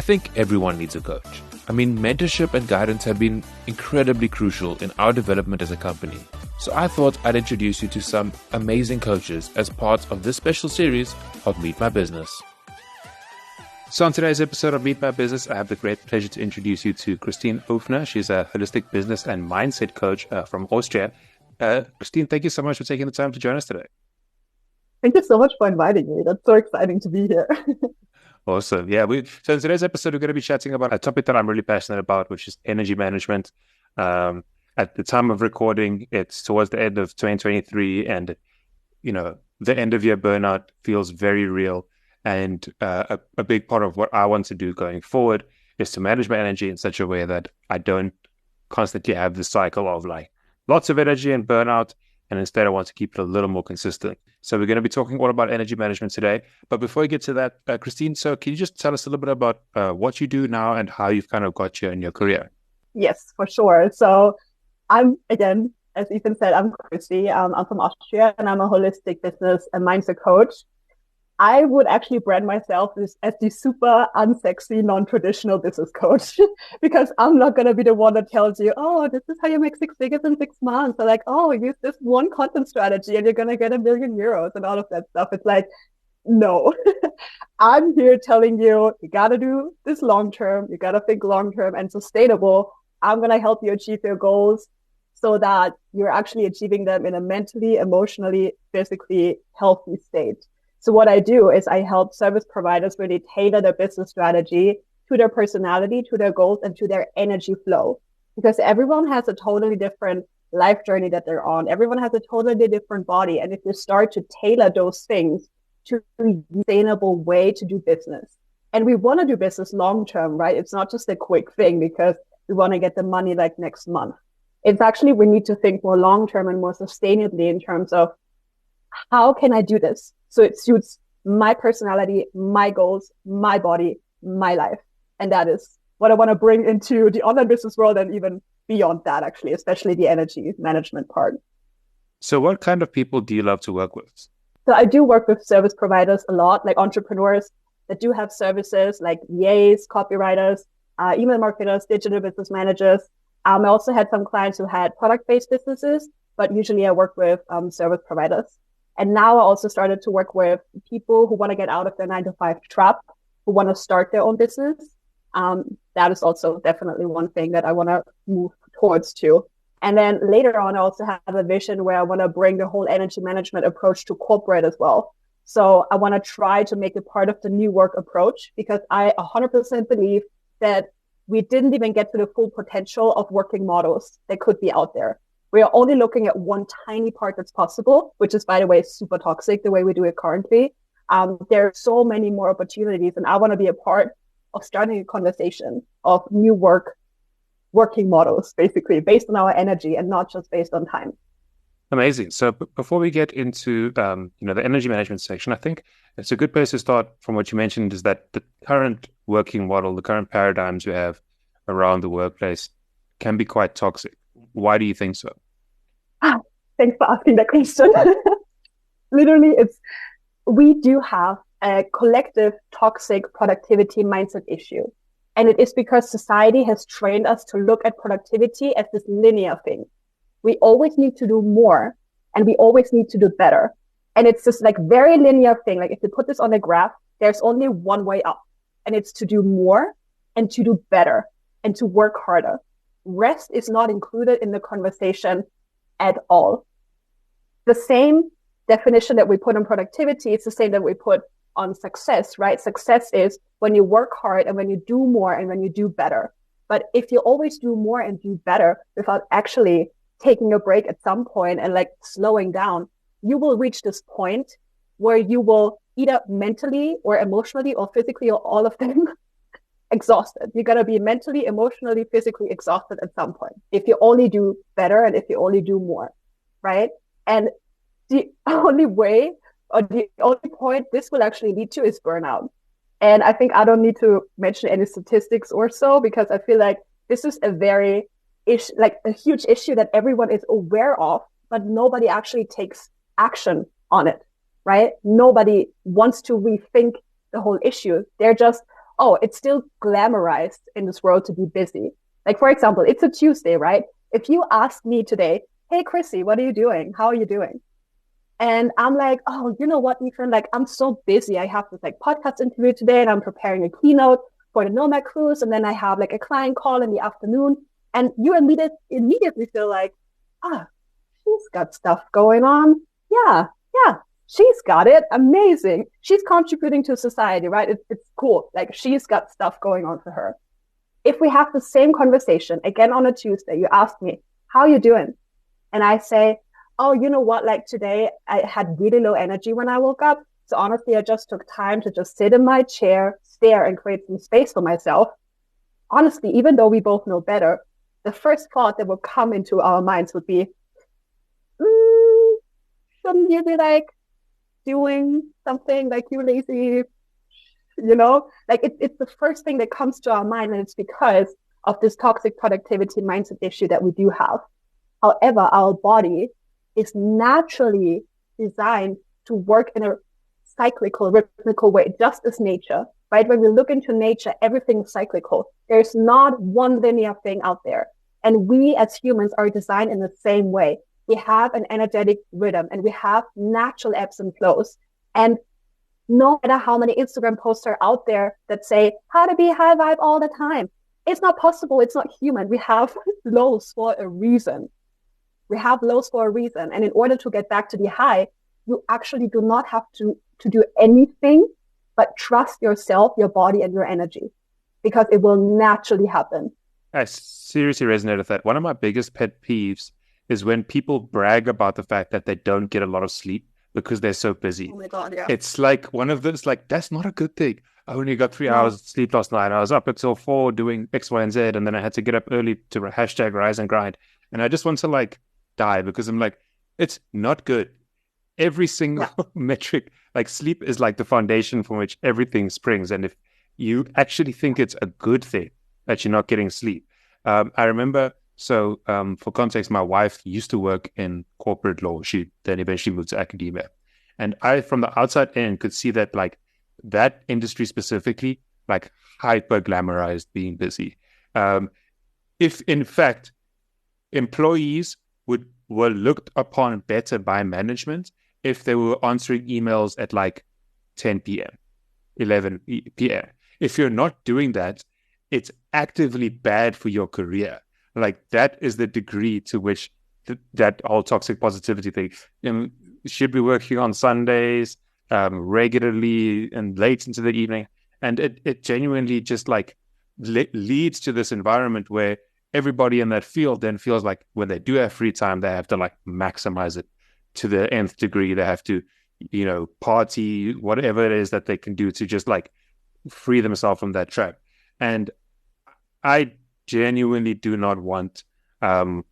I think everyone needs a coach. I mean, mentorship and guidance have been incredibly crucial in our development as a company. So I thought I'd introduce you to some amazing coaches as part of this special series of Meet My Business. So on today's episode of Meet My Business, I have the great pleasure to introduce you to Christine Ofner. She's a holistic business and mindset coach from Austria. Christine, thank you so much for taking the time to join us today. Thank you so much for inviting me. That's so exciting to be here. Awesome. Yeah. So in today's episode, we're going to be chatting about a topic that I'm really passionate about, which is energy management. At the time of recording, it's towards the end of 2023, and the end of year burnout feels very real. And a big part of what I want to do going forward is to manage my energy in such a way that I don't constantly have this cycle of like lots of energy and burnout. And instead, I want to keep it a little more consistent. So we're going to be talking all about energy management today. But before we get to that, Christine, so can you just tell us a little bit about what you do now and how you've kind of got here in your career? Yes, for sure. So I'm, again, as Ethan said, I'm Christy. I'm from Austria, and I'm a holistic business and mindset coach. I would actually brand myself as the super unsexy, non-traditional business coach because I'm not going to be the one that tells you, oh, this is how you make 6 figures in 6 months. Or like, oh, use this one content strategy and you're going to get €1 million and all of that stuff. It's like, no, I'm here telling you, you got to do this long-term. You got to think long-term and sustainable. I'm going to help you achieve your goals so that you're actually achieving them in a mentally, emotionally, physically healthy state. So what I do is I help service providers really tailor their business strategy to their personality, to their goals, and to their energy flow. Because everyone has a totally different life journey that they're on. Everyone has a totally different body. And if you start to tailor those things to a sustainable way to do business, and we want to do business long-term, right? It's not just a quick thing because we want to get the money like next month. It's actually, we need to think more long-term and more sustainably in terms of how can I do this so it suits my personality, my goals, my body, my life. And that is what I want to bring into the online business world and even beyond that, actually, especially the energy management part. So what kind of people do you love to work with? So I do work with service providers a lot, like entrepreneurs that do have services like VAs, copywriters, email marketers, digital business managers. I also had some clients who had product-based businesses, but usually I work with service providers. And now I also started to work with people who want to get out of their 9-to-5 trap, who want to start their own business. That is also definitely one thing that I want to move towards too. And then later on, I also have a vision where I want to bring the whole energy management approach to corporate as well. So I want to try to make it part of the new work approach because I 100% believe that we didn't even get to the full potential of working models that could be out there. We are only looking at one tiny part that's possible, which is, by the way, super toxic the way we do it currently. There are so many more opportunities, and I want to be a part of starting a conversation of new working models, basically, based on our energy and not just based on time. Amazing. So before we get into the energy management section, I think it's a good place to start from what you mentioned is that the current working model, the current paradigms we have around the workplace can be quite toxic. Why do you think so? Thanks for asking that question. Literally, we do have a collective toxic productivity mindset issue. And it is because society has trained us to look at productivity as this linear thing. We always need to do more and we always need to do better. And it's this like very linear thing. Like if you put this on a graph, there's only one way up, and it's to do more and to do better and to work harder. Rest is not included in the conversation at all. The same definition that we put on productivity is the same that we put on success, right? Success is when you work hard and when you do more and when you do better. But if you always do more and do better without actually taking a break at some point and like slowing down, you will reach this point where you will either mentally or emotionally or physically or all of them exhausted. You're going to be mentally, emotionally, physically exhausted at some point if you only do better and if you only do more, right? And the only way or the only point this will actually lead to is burnout. And I think I don't need to mention any statistics or so because I feel like this is a huge issue that everyone is aware of, but nobody actually takes action on it, right? Nobody wants to rethink the whole issue. They're just, oh, it's still glamorized in this world to be busy. Like, for example, it's a Tuesday, right? If you ask me today, hey, Chrissy, what are you doing? How are you doing? And I'm like, oh, you know what, Ethan? Like, I'm so busy. I have this like podcast interview today and I'm preparing a keynote for the Nomad Cruise. And then I have like a client call in the afternoon. And you immediately feel like, ah, she's got stuff going on. Yeah, yeah, she's got it. Amazing. She's contributing to society, right? It's cool. Like, she's got stuff going on for her. If we have the same conversation again on a Tuesday, you ask me, how are you doing? And I say, oh, you know what? Like today, I had really low energy when I woke up. So honestly, I just took time to just sit in my chair, stare, and create some space for myself. Honestly, even though we both know better, the first thought that would come into our minds would be, shouldn't you be like doing something, like you lazy, like it's the first thing that comes to our mind. And it's because of this toxic productivity mindset issue that we do have. However, our body is naturally designed to work in a cyclical, rhythmical way, just as nature, right? When we look into nature, everything is cyclical. There's not one linear thing out there. And we as humans are designed in the same way. We have an energetic rhythm and we have natural ebbs and flows. And no matter how many Instagram posts are out there that say how to be high vibe all the time, it's not possible. It's not human. We have lows for a reason. We have lows for a reason. And in order to get back to the high, you actually do not have to do anything but trust yourself, your body, and your energy, because it will naturally happen. I seriously resonate with that. One of my biggest pet peeves is when people brag about the fact that they don't get a lot of sleep because they're so busy. Oh my God, yeah. It's like one of those, like, that's not a good thing. I only got 3 hours of sleep last night. I was up until 4 doing X, Y, and Z, and then I had to get up early to hashtag rise and grind. And I just want to like die because I'm like, it's not good. Every single metric, like sleep is like the foundation from which everything springs. And if you actually think it's a good thing that you're not getting sleep, I remember, for context, my wife used to work in corporate law. She then eventually moved to academia. And I, from the outside in, could see that like that industry specifically, like hyper glamorized being busy. If in fact employees were looked upon better by management if they were answering emails at like 10 p.m., 11 p.m. If you're not doing that, it's actively bad for your career. Like that is the degree to which that whole toxic positivity thing. Should be working on Sundays regularly and late into the evening. And it genuinely just like leads to this environment where everybody in that field then feels like when they do have free time, they have to like maximize it to the nth degree. They have to, party, whatever it is that they can do to just like free themselves from that trap. And I genuinely do not want, for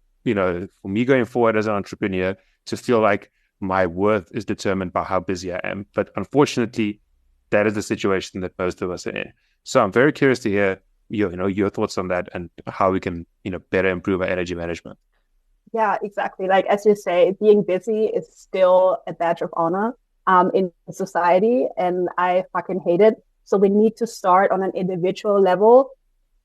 me going forward as an entrepreneur to feel like my worth is determined by how busy I am. But unfortunately, that is the situation that most of us are in. So I'm very curious to hear your thoughts on that and how we can, better improve our energy management. Yeah, exactly. Like, as you say, being busy is still a badge of honor in society, and I fucking hate it. So we need to start on an individual level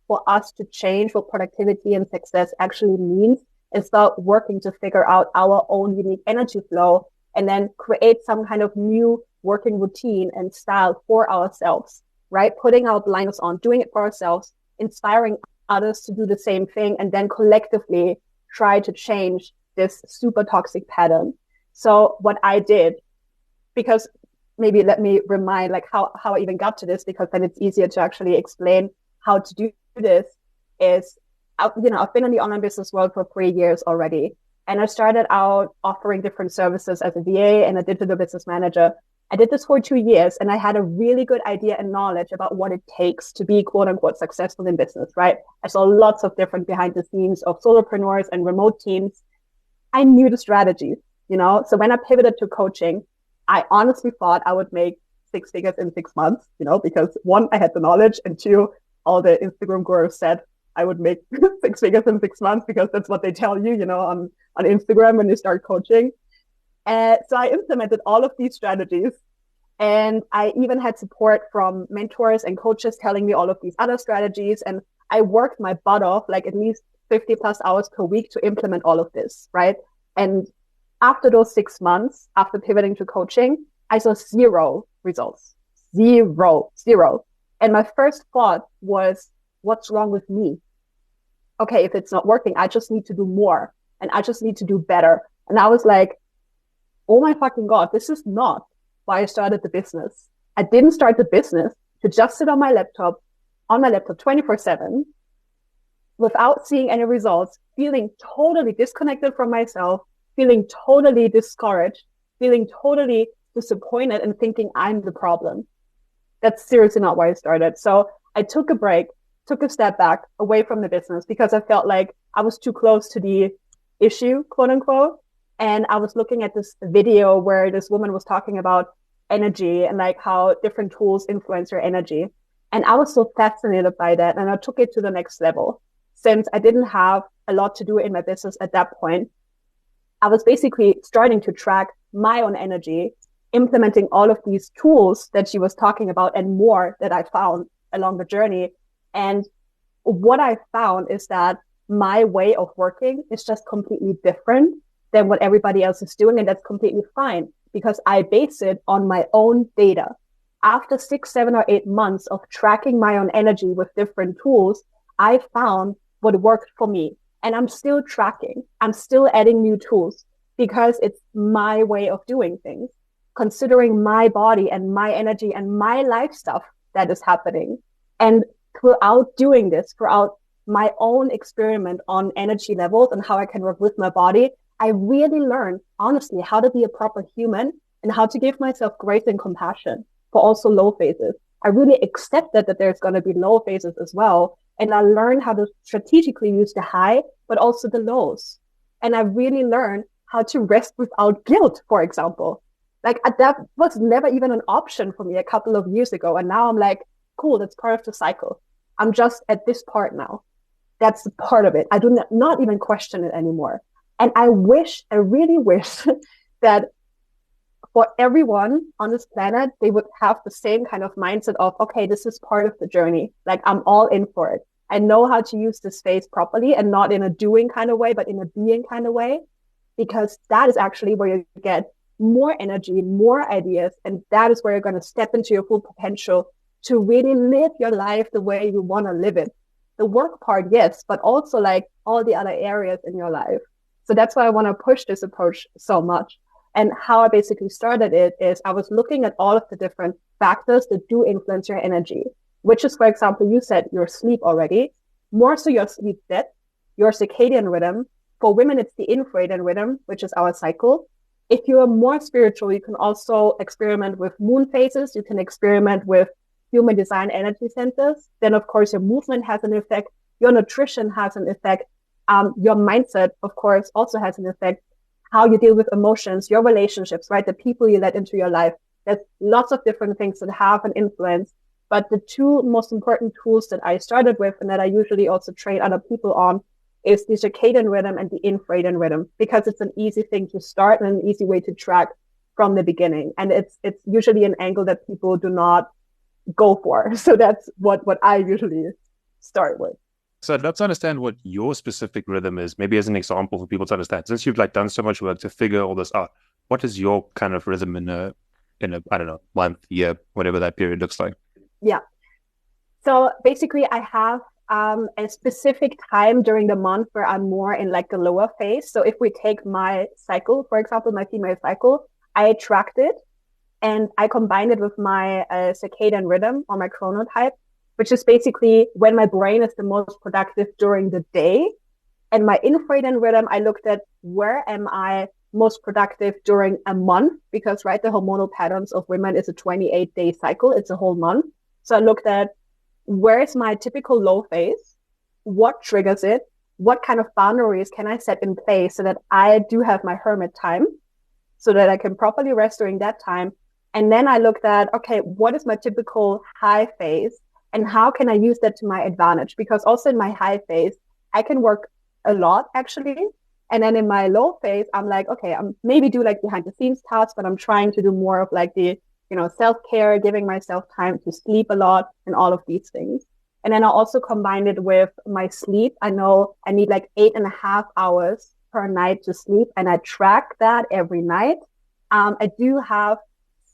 for us to change what productivity and success actually means and start working to figure out our own unique energy flow and then create some kind of new working routine and style for ourselves, right? Putting our blinders on, doing it for ourselves, inspiring others to do the same thing, and then collectively try to change this super toxic pattern. So what I did, because maybe let me remind like how I even got to this, because then it's easier to actually explain how to do this, is, I've been in the online business world for 3 years already. And I started out offering different services as a VA and a digital business manager. I did this for 2 years and I had a really good idea and knowledge about what it takes to be quote unquote successful in business, right? I saw lots of different behind the scenes of solopreneurs and remote teams. I knew the strategies, So when I pivoted to coaching, I honestly thought I would make 6 figures in 6 months, because one, I had the knowledge, and two, all the Instagram gurus said I would make 6 figures in 6 months because that's what they tell you, on Instagram when you start coaching. So I implemented all of these strategies. And I even had support from mentors and coaches telling me all of these other strategies. And I worked my butt off, like at least 50 plus hours per week to implement all of this, right? And after those 6 months, after pivoting to coaching, I saw zero results. Zero, zero. And my first thought was, what's wrong with me? Okay, if it's not working, I just need to do more and I just need to do better. And I was like, oh my fucking God, this is not why I started the business. I didn't start the business to just sit on my laptop 24/7 without seeing any results, feeling totally disconnected from myself, feeling totally discouraged, feeling totally disappointed and thinking I'm the problem. That's seriously not why I started. So I took a break, took a step back away from the business because I felt like I was too close to the issue, quote unquote. And I was looking at this video where this woman was talking about energy and like how different tools influence your energy. And I was so fascinated by that. And I took it to the next level. Since I didn't have a lot to do in my business at that point, I was basically starting to track my own energy, implementing all of these tools that she was talking about and more that I found along the journey. And what I found is that my way of working is just completely different than what everybody else is doing. And that's completely fine because I base it on my own data. After 6, 7, or 8 months of tracking my own energy with different tools, I found what worked for me. And I'm still tracking. I'm still adding new tools because it's my way of doing things, considering my body and my energy and my life stuff that is happening. And throughout doing this, throughout my own experiment on energy levels and how I can work with my body, I really learned, honestly, how to be a proper human and how to give myself grace and compassion for also low phases. I really accepted that there's going to be low phases as well. And I learned how to strategically use the high, but also the lows. And I really learned how to rest without guilt, for example. Like that was never even an option for me a couple of years ago. And now I'm like, cool, that's part of the cycle. I'm just at this part now. That's the part of it. I do not even question it anymore. And I really wish that for everyone on this planet, they would have the same kind of mindset of, okay, this is part of the journey. Like I'm all in for it. I know how to use this space properly and not in a doing kind of way, but in a being kind of way, because that is actually where you get more energy, more ideas. And that is where you're going to step into your full potential to really live your life the way you want to live it. The work part, yes, but also like all the other areas in your life. So that's why I want to push this approach so much. And how I basically started it is I was looking at all of the different factors that do influence your energy, which is, for example, you said your sleep already, more so your sleep depth, your circadian rhythm. For women, it's the infrared rhythm, which is our cycle. If you are more spiritual, you can also experiment with moon phases. You can experiment with human design energy centers. Then, of course, your movement has an effect. Your nutrition has an effect. Your mindset, of course, also has an effect. How you deal with emotions, your relationships, right? The people you let into your life. There's lots of different things that have an influence. But the two most important tools that I started with and that I usually also train other people on is the circadian rhythm and the infrared rhythm, because it's an easy thing to start and an easy way to track from the beginning. And it's usually an angle that people do not go for. So that's what I usually start with. So I'd love to understand what your specific rhythm is, maybe as an example for people to understand. Since you've like done so much work to figure all this out, what is your kind of rhythm in a I don't know, month, year, whatever that period looks like? Yeah. So basically I have a specific time during the month where I'm more in like the lower phase. So if we take my cycle, for example, my female cycle, I tracked it and I combined it with my circadian rhythm or my chronotype, which is basically when my brain is the most productive during the day. And my infrared rhythm, I looked at where am I most productive during a month, because right, the hormonal patterns of women is a 28-day cycle. It's a whole month. So I looked at where is my typical low phase? What triggers it? What kind of boundaries can I set in place so that I do have my hermit time so that I can properly rest during that time? And then I looked at, okay, what is my typical high phase and how can I use that to my advantage? Because also in my high phase, I can work a lot actually. And then in my low phase, I'm like, okay, I'm maybe do like behind the scenes tasks, but I'm trying to do more of like the, self-care, giving myself time to sleep a lot and all of these things. And then I also combined it with my sleep. I know I need like 8.5 hours per night to sleep, and I track that every night. I do have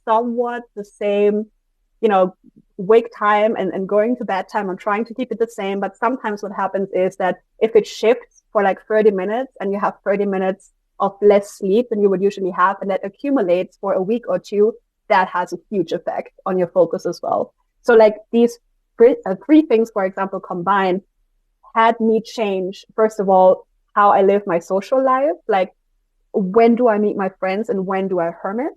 somewhat the same, wake time and going to bed time. I'm trying to keep it the same, but sometimes what happens is that if it shifts for like 30 minutes and you have 30 minutes of less sleep than you would usually have, and that accumulates for a week or two, that has a huge effect on your focus as well. So like these three things, for example, combined had me change, first of all, how I live my social life. Like, when do I meet my friends and when do I hermit?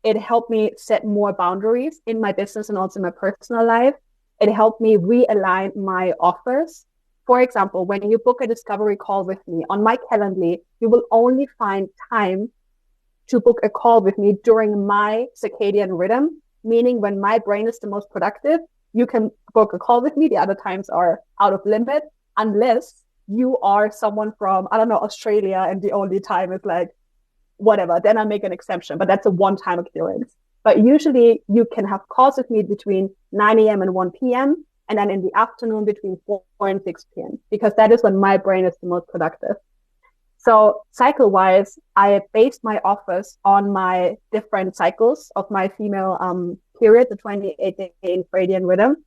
It helped me set more boundaries in my business and also in my personal life. It helped me realign my offers. For example, when you book a discovery call with me on my Calendly, you will only find time to book a call with me during my circadian rhythm, meaning when my brain is the most productive, you can book a call with me. The other times are out of limit, unless you are someone from, I don't know, Australia, and the only time is like whatever, then I make an exception, but that's a one-time occurrence. But usually you can have calls with me between 9 a.m. and 1 p.m. and then in the afternoon between 4 and 6 p.m. because that is when my brain is the most productive. So cycle-wise, I based my offers on my different cycles of my female period, the 28-day infradian rhythm.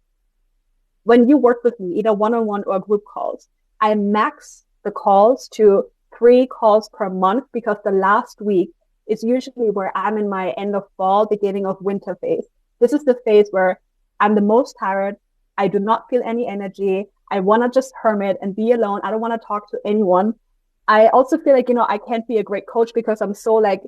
When you work with me, either one-on-one or group calls, I max the calls to 3 calls per month because the last week is usually where I'm in my end of fall, beginning of winter phase. This is the phase where I'm the most tired. I do not feel any energy. I want to just hermit and be alone. I don't want to talk to anyone. I also feel like, I can't be a great coach because I'm so like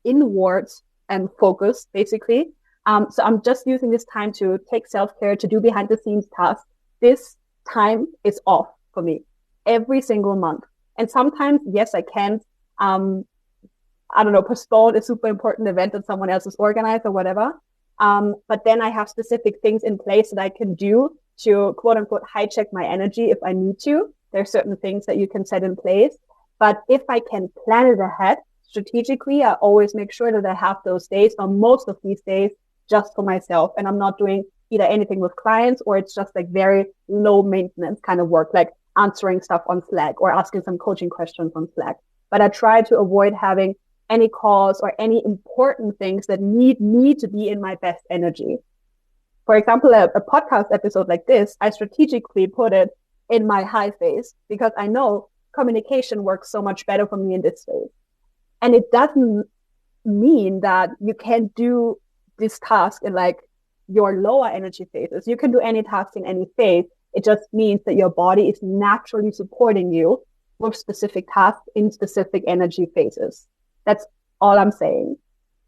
inwards and focused basically. So I'm just using this time to take self-care, to do behind the scenes tasks. This time is off for me every single month. And sometimes, yes, I can, postpone a super important event that someone else has organized or whatever. But then I have specific things in place that I can do to quote unquote hijack my energy if I need to. There's certain things that you can set in place. But if I can plan it ahead strategically, I always make sure that I have those days or most of these days just for myself. And I'm not doing either anything with clients or it's just like very low maintenance kind of work, like answering stuff on Slack or asking some coaching questions on Slack. But I try to avoid having any calls or any important things that need me to be in my best energy. For example, a podcast episode like this, I strategically put it in my high phase because I know communication works so much better for me in this phase. And it doesn't mean that you can't do this task in like your lower energy phases. You can do any task in any phase. It just means that your body is naturally supporting you with specific tasks in specific energy phases. That's all I'm saying.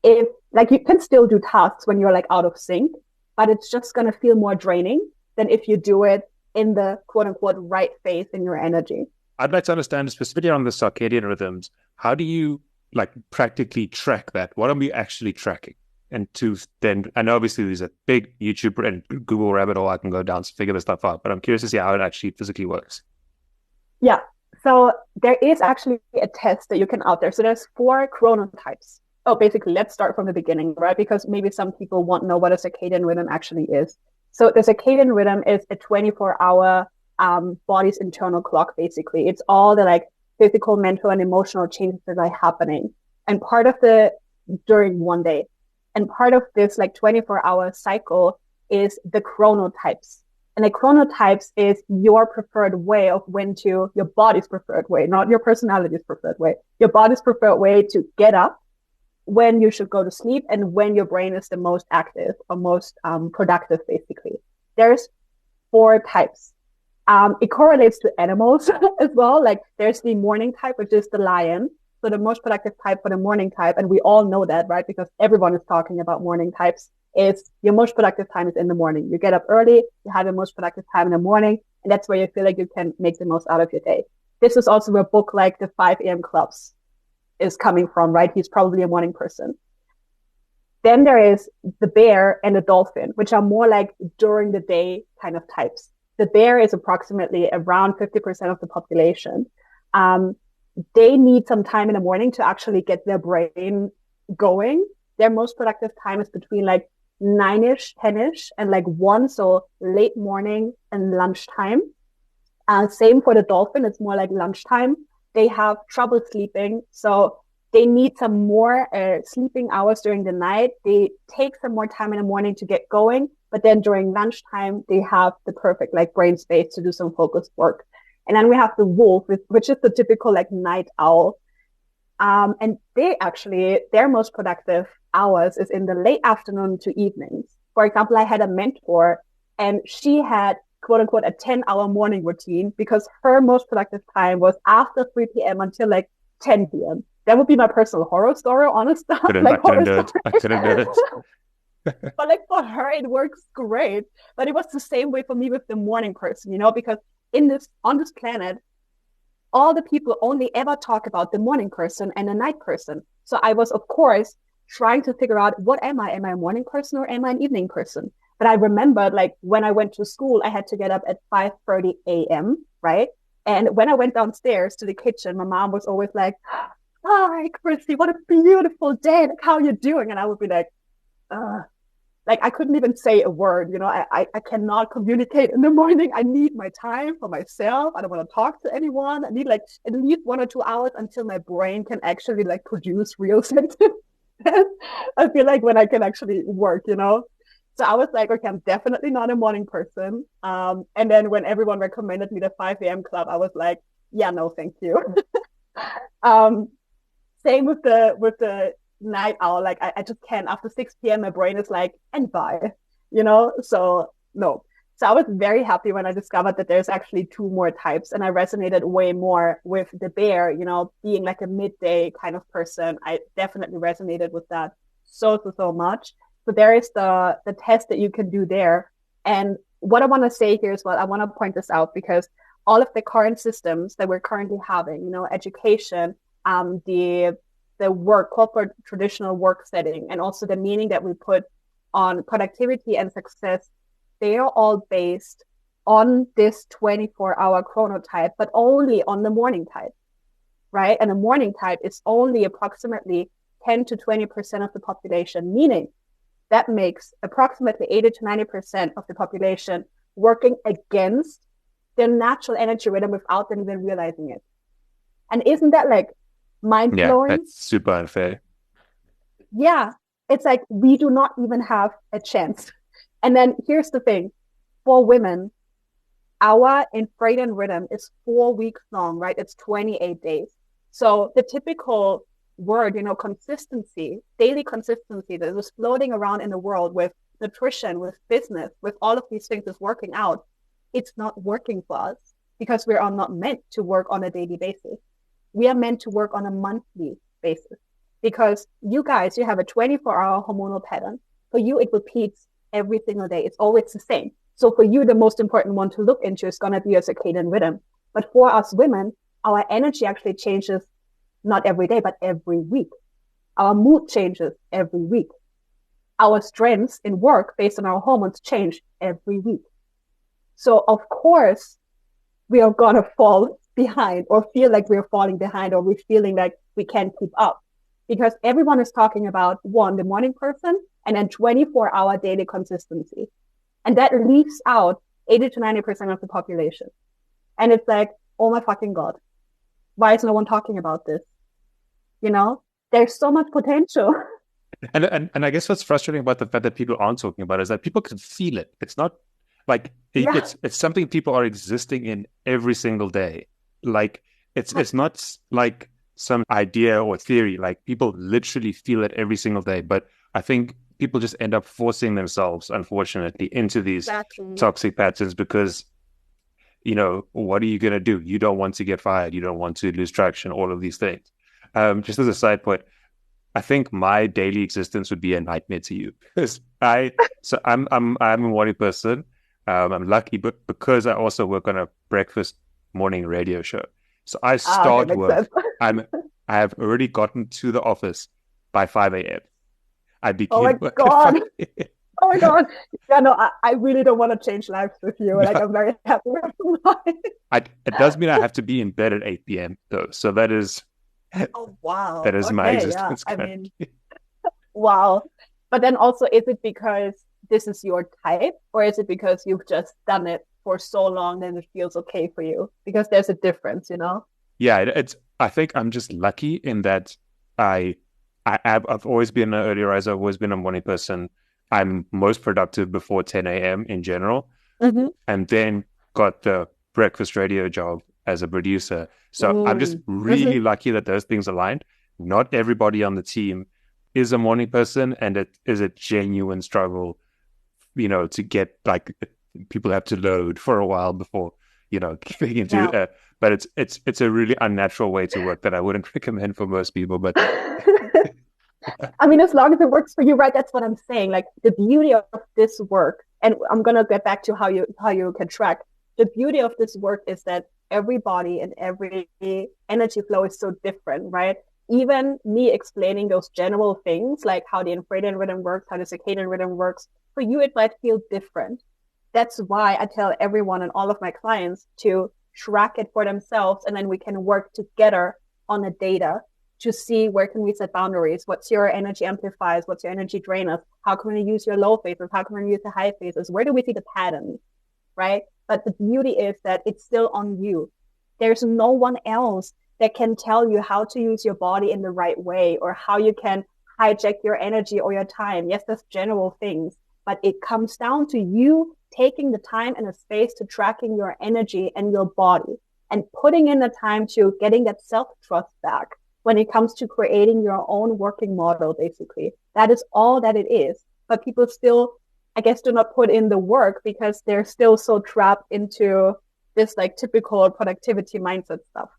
If like you can still do tasks when you're like out of sync, but it's just going to feel more draining than if you do it in the quote unquote right phase in your energy. I'd like to understand specifically on the circadian rhythms. How do you like practically track that? What are we actually tracking? And to then, and obviously there's a big YouTube and Google rabbit hole I can go down to figure this stuff out, but I'm curious to see how it actually physically works. Yeah. So there is actually a test that you can out there. So there's 4 chronotypes. Oh, basically, let's start from the beginning, right? Because maybe some people want to know what a circadian rhythm actually is. So the circadian rhythm is a 24-hour body's internal clock, basically. It's all the like physical, mental, and emotional changes that are happening. And part of during one day. And part of this like 24-hour cycle is the chronotypes. And the chronotypes is your preferred way of your body's preferred way, not your personality's preferred way, your body's preferred way to get up, when you should go to sleep, and when your brain is the most active or most productive, basically. There's 4 types. It correlates to animals as well. Like there's the morning type, which is the lion. So the most productive type for the morning type, and we all know that, right? Because everyone is talking about morning types, is your most productive time is in the morning. You get up early, you have your most productive time in the morning, and that's where you feel like you can make the most out of your day. This is also where a book like the 5 a.m. Clubs is coming from, right? He's probably a morning person. Then there is the bear and the dolphin, which are more like during the day kind of types. The bear is approximately around 50% of the population. They need some time in the morning to actually get their brain going. Their most productive time is between like 9ish, 10ish, and like one, so late morning and lunchtime. Same for the dolphin, it's more like lunchtime. They have trouble sleeping, so they need some more sleeping hours during the night. They take some more time in the morning to get going, but then during lunchtime, they have the perfect like brain space to do some focused work. And then we have the wolf, which is the typical like night owl. And they actually, their most productive hours is in the late afternoon to evenings. For example, I had a mentor and she had quote unquote a 10-hour morning routine because her most productive time was after 3 p.m. until like 10 p.m. That would be my personal horror story, honest stuff. I couldn't do it. I couldn't do it. But like for her, it works great. But it was the same way for me with the morning person, you know, because on this planet, all the people only ever talk about the morning person and the night person. So I was, of course, trying to figure out what am I? Am I a morning person or am I an evening person? But I remembered like when I went to school, I had to get up at 5:30 a.m., right? And when I went downstairs to the kitchen, my mom was always like, "Hi, Christy, what a beautiful day. Like, how are you doing?" And I would be like I couldn't even say a word, you know. I cannot communicate in the morning. I need my time for myself. I don't want to talk to anyone. I need like at least 1 or 2 hours until my brain can actually like produce real sentences. I feel like when I can actually work, you know. So I was like, okay, I'm definitely not a morning person. And then when everyone recommended me the 5 a.m. club, I was like, yeah, no, thank you. um, Same with the night owl. Like I just can't. After 6 p.m., my brain is like, and bye, you know? So no. So I was very happy when I discovered that there's actually two more types, and I resonated way more with the bear, you know, being like a midday kind of person. I definitely resonated with that so much. So there is the test that you can do there. And what I want to say here as well, I want to point this out because all of the current systems that we're currently having, you know, education, the work, corporate traditional work setting, and also the meaning that we put on productivity and success, they are all based on this 24-hour chronotype, but only on the morning type, right? And the morning type is only approximately 10 to 20% of the population, meaning that makes approximately 80 to 90% of the population working against their natural energy rhythm without them even realizing it. And isn't that like mind-blowing? Yeah, that's super unfair. Yeah, it's like we do not even have a chance. And then here's the thing, for women, our infradian rhythm is 4 weeks long, right? It's 28 days. So the typical word, you know, consistency, daily consistency that was floating around in the world with nutrition, with business, with all of these things is working out. It's not working for us because we are not meant to work on a daily basis. We are meant to work on a monthly basis because you guys, you have a 24-hour hormonal pattern. For you, it repeats every single day. It's always the same. So for you, the most important one to look into is going to be your circadian rhythm. But for us women, our energy actually changes not every day, but every week. Our mood changes every week. Our strengths in work based on our hormones change every week. So of course, we are going to fall behind or feel like we're falling behind or we're feeling like we can't keep up because everyone is talking about one, the morning person, and then 24-hour daily consistency. And that leaves out 80 to 90% of the population. And it's like, oh my fucking God, why is no one talking about this? You know, there's so much potential. And I guess what's frustrating about the fact that people aren't talking about it is that people can feel it. It's not like it's something people are existing in every single day. Like it's not like some idea or theory. Like people literally feel it every single day. But I think people just end up forcing themselves, unfortunately, into these toxic patterns because, you know, what are you going to do? You don't want to get fired. You don't want to lose traction, all of these things. Just as a side point, I think my daily existence would be a nightmare to you because I'm a morning person. I'm lucky, but because I also work on a breakfast morning radio show. So I start work. I have already gotten to the office by 5 a.m. I begin work at 5 a.m. Oh my God. Yeah, no, I really don't want to change lives with you. Like, I'm very happy with mine. It does mean I have to be in bed at 8 p.m. though. So that is oh wow. That is my existence. Yeah. I mean, wow. But then also, is it because this is your type, or is it because you've just done it for so long that it feels okay for you? Because there's a difference, you know? Yeah, it's. I think I'm just lucky in that I, I've always been an early riser. I've always been a morning person. I'm most productive before 10 a.m. in general, Mm-hmm. and then got the breakfast radio job as a producer. So I'm just Mm. really Mm-hmm. lucky that those things aligned. Not everybody on the team is a morning person, and it is a genuine struggle, to get like people have to load for a while before, getting into Yeah. but it's a really unnatural way to work that I wouldn't recommend for most people. But I mean, as long as it works for you, right? That's what I'm saying. Like the beauty of this work, and I'm gonna get back to how you can track. The beauty of this work is that everybody and every energy flow is so different, right? Even me explaining those general things like how the infradian rhythm works, how the circadian rhythm works, for you it might feel different. That's why I tell everyone and all of my clients to track it for themselves, and then we can work together on the data to see where can we set boundaries. What's your energy amplifiers? What's your energy drainers? How can we use your low phases? How can we use the high phases? Where do we see the patterns, right? But the beauty is that it's still on you. There's no one else that can tell you how to use your body in the right way or how you can hijack your energy or your time. Yes, that's general things, but it comes down to you taking the time and the space to tracking your energy and your body and putting in the time to getting that self-trust back when it comes to creating your own working model, basically. That is all that it is. But people still, I guess, do not put in the work because they're still so trapped into this like typical productivity mindset stuff.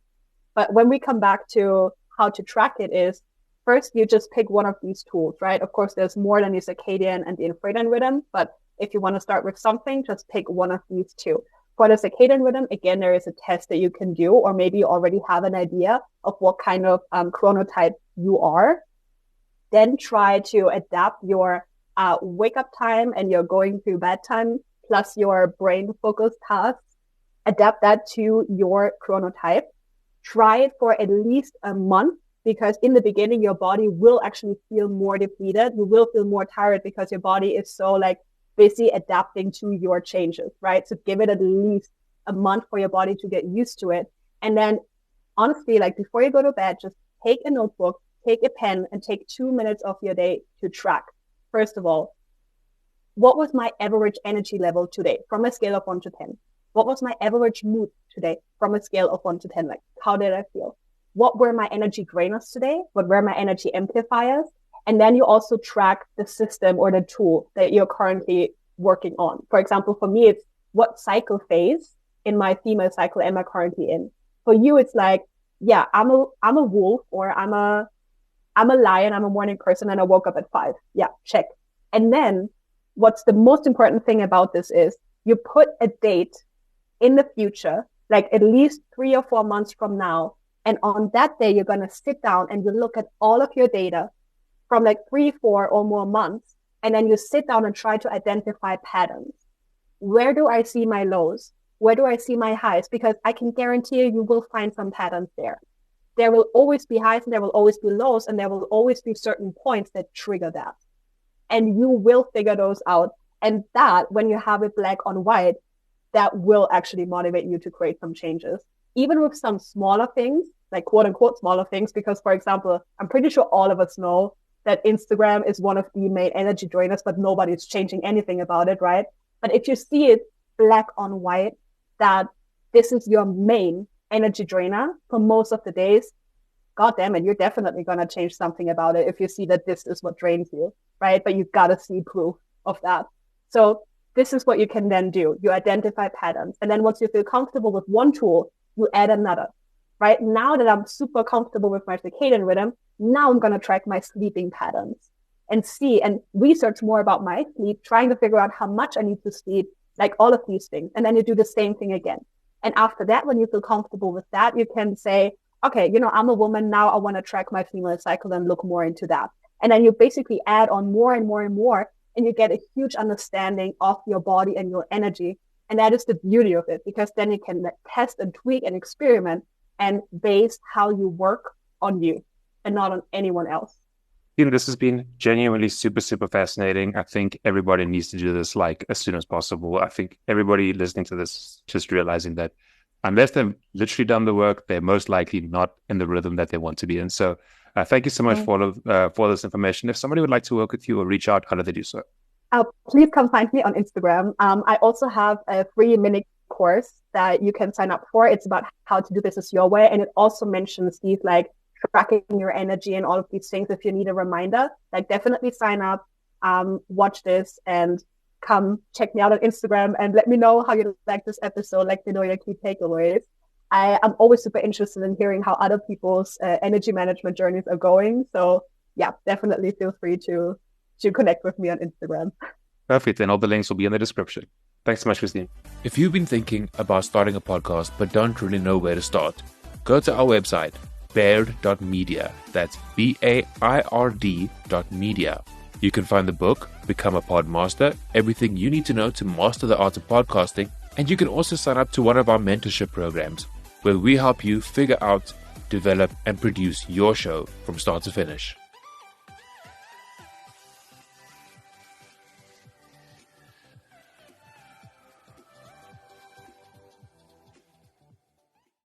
But when we come back to how to track it is first you just pick one of these tools, right? Of course, there's more than the circadian and the infradian rhythm, but if you want to start with something, just pick one of these two. For the circadian rhythm, again, there is a test that you can do, or maybe you already have an idea of what kind of chronotype you are. Then try to adapt your wake up time and your going to bed time plus your brain focus tasks. Adapt that to your chronotype. Try it for at least a month because in the beginning, your body will actually feel more depleted. You will feel more tired because your body is so like busy adapting to your changes, right? So give it at least a month for your body to get used to it. And then honestly, like before you go to bed, just take a notebook, take a pen, and take 2 minutes of your day to track. First of all, what was my average energy level today from a scale of 1 to 10? What was my average mood today from a scale of 1 to 10? Like, how did I feel? What were my energy drainers today? What were my energy amplifiers? And then you also track the system or the tool that you're currently working on. For example, for me, it's what cycle phase in my female cycle am I currently in? For you, it's like, yeah, I'm a wolf or I'm a lion, I'm a morning person and I woke up at 5. Yeah, check. And then what's the most important thing about this is you put a date in the future, like at least 3 or 4 months from now. And on that day, you're going to sit down and you look at all of your data from like 3, 4 or more months. And then you sit down and try to identify patterns. Where do I see my lows? Where do I see my highs? Because I can guarantee you will find some patterns there. There will always be highs and there will always be lows and there will always be certain points that trigger that. And you will figure those out. And that, when you have it black on white, that will actually motivate you to create some changes. Even with some smaller things, like quote unquote smaller things, because for example, I'm pretty sure all of us know that Instagram is one of the main energy drainers, but nobody's changing anything about it, right? But if you see it black on white, that this is your main energy drainer for most of the days, God damn it, you're definitely going to change something about it if you see that this is what drains you, right? But you've got to see proof of that. So this is what you can then do. You identify patterns. And then once you feel comfortable with one tool, you add another, right? Now that I'm super comfortable with my circadian rhythm, now I'm going to track my sleeping patterns and see and research more about my sleep, trying to figure out how much I need to sleep, like all of these things. And then you do the same thing again. And after that, when you feel comfortable with that, you can say, okay, I'm a woman now. I want to track my female cycle and look more into that. And then you basically add on more and more and more, and you get a huge understanding of your body and your energy. And that is the beauty of it, because then you can test and tweak and experiment and base how you work on you and not on anyone else. This has been genuinely super, super fascinating. I think everybody needs to do this like as soon as possible. I think everybody listening to this just realizing that unless they've literally done the work, they're most likely not in the rhythm that they want to be in. So thank you so much for this information. If somebody would like to work with you or reach out, how do they do so? Please come find me on Instagram. I also have a free mini course that you can sign up for. It's about how to do business your way. And it also mentions these like tracking your energy and all of these things. If you need a reminder, like definitely sign up, watch this and come check me out on Instagram and let me know how you like this episode. Let me know your key takeaways. I am always super interested in hearing how other people's energy management journeys are going. So yeah, definitely feel free to connect with me on Instagram. Perfect. And all the links will be in the description. Thanks so much, Christine. If you've been thinking about starting a podcast but don't really know where to start, go to our website, baird.media. That's BAIRD.media. You can find the book, Become a Podmaster, everything you need to know to master the art of podcasting, and you can also sign up to one of our mentorship programs, where we help you figure out, develop, and produce your show from start to finish.